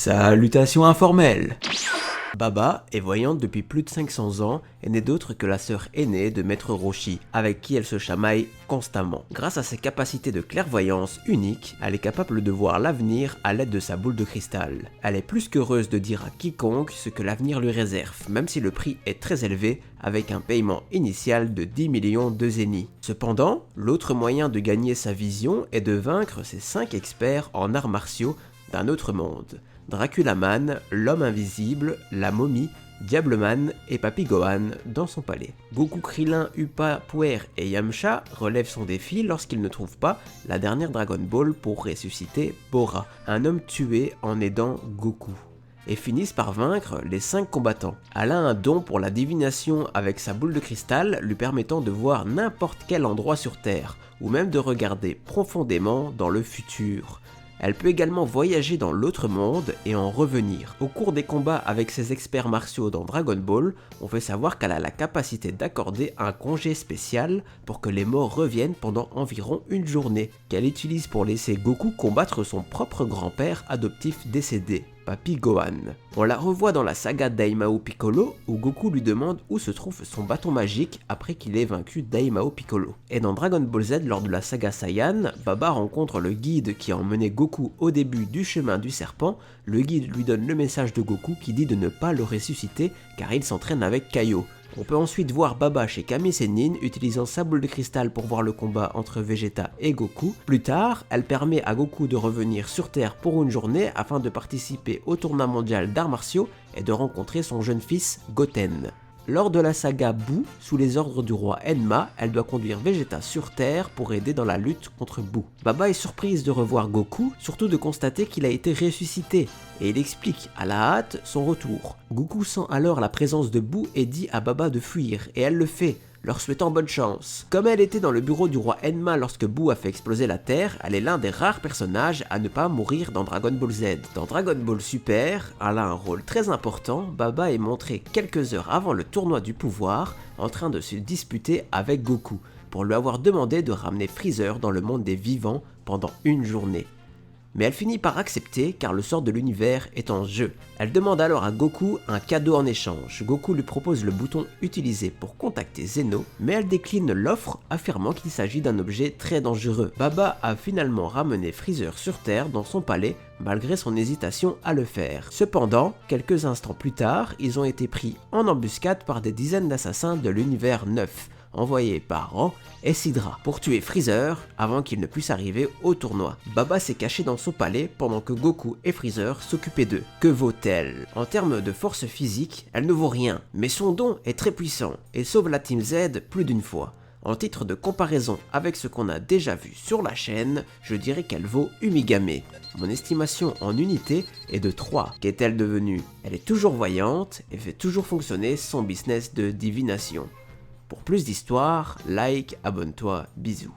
Salutations informelles. Baba est voyante depuis plus de 500 ans et n'est d'autre que la sœur aînée de Maître Roshi, avec qui elle se chamaille constamment. Grâce à ses capacités de clairvoyance uniques, elle est capable de voir l'avenir à l'aide de sa boule de cristal. Elle est plus qu'heureuse de dire à quiconque ce que l'avenir lui réserve, même si le prix est très élevé, avec un paiement initial de 10 millions de zéniths. Cependant, l'autre moyen de gagner sa vision est de vaincre ces 5 experts en arts martiaux d'un autre monde. Draculaman, l'homme invisible, la momie, Diableman et Papy Gohan dans son palais. Goku, Krillin, Upa, Puer et Yamcha relèvent son défi lorsqu'ils ne trouvent pas la dernière Dragon Ball pour ressusciter Bora, un homme tué en aidant Goku, et finissent par vaincre les 5 combattants. Elle a un don pour la divination avec sa boule de cristal lui permettant de voir n'importe quel endroit sur Terre, ou même de regarder profondément dans le futur. Elle peut également voyager dans l'autre monde et en revenir. Au cours des combats avec ses experts martiaux dans Dragon Ball, on fait savoir qu'elle a la capacité d'accorder un congé spécial pour que les morts reviennent pendant environ une journée, qu'elle utilise pour laisser Goku combattre son propre grand-père adoptif décédé, Papy Gohan. On la revoit dans la saga Daimao Piccolo où Goku lui demande où se trouve son bâton magique après qu'il ait vaincu Daimao Piccolo. Et dans Dragon Ball Z lors de la saga Saiyan, Baba rencontre le guide qui a emmené Goku au début du chemin du serpent. Le guide lui donne le message de Goku qui dit de ne pas le ressusciter car il s'entraîne avec Kaio. On peut ensuite voir Baba chez Kami Sennin utilisant sa boule de cristal pour voir le combat entre Vegeta et Goku. Plus tard, elle permet à Goku de revenir sur Terre pour une journée afin de participer au tournoi mondial d'arts martiaux et de rencontrer son jeune fils Goten. Lors de la saga Boo, sous les ordres du roi Enma, elle doit conduire Vegeta sur Terre pour aider dans la lutte contre Boo. Baba est surprise de revoir Goku, surtout de constater qu'il a été ressuscité, et il explique à la hâte son retour. Goku sent alors la présence de Boo et dit à Baba de fuir, et elle le fait, leur souhaitant bonne chance. Comme elle était dans le bureau du roi Enma lorsque Boo a fait exploser la Terre, elle est l'un des rares personnages à ne pas mourir dans Dragon Ball Z. Dans Dragon Ball Super, elle a un rôle très important. Baba est montré quelques heures avant le tournoi du pouvoir, en train de se disputer avec Goku, pour lui avoir demandé de ramener Freezer dans le monde des vivants pendant une journée. Mais elle finit par accepter car le sort de l'univers est en jeu. Elle demande alors à Goku un cadeau en échange. Goku lui propose le bouton utilisé pour contacter Zeno, mais elle décline l'offre affirmant qu'il s'agit d'un objet très dangereux. Baba a finalement ramené Freezer sur Terre dans son palais malgré son hésitation à le faire. Cependant, quelques instants plus tard, ils ont été pris en embuscade par des dizaines d'assassins de l'univers 9. Envoyé par Ran et Sidra pour tuer Freezer avant qu'il ne puisse arriver au tournoi. Baba s'est caché dans son palais pendant que Goku et Freezer s'occupaient d'eux. Que vaut-elle? En termes de force physique, elle ne vaut rien, mais son don est très puissant et sauve la Team Z plus d'une fois. En titre de comparaison avec ce qu'on a déjà vu sur la chaîne, je dirais qu'elle vaut Umigame. Mon estimation en unité est de 3. Qu'est-elle devenue? Elle est toujours voyante et fait toujours fonctionner son business de divination. Pour plus d'histoires, like, abonne-toi, bisous.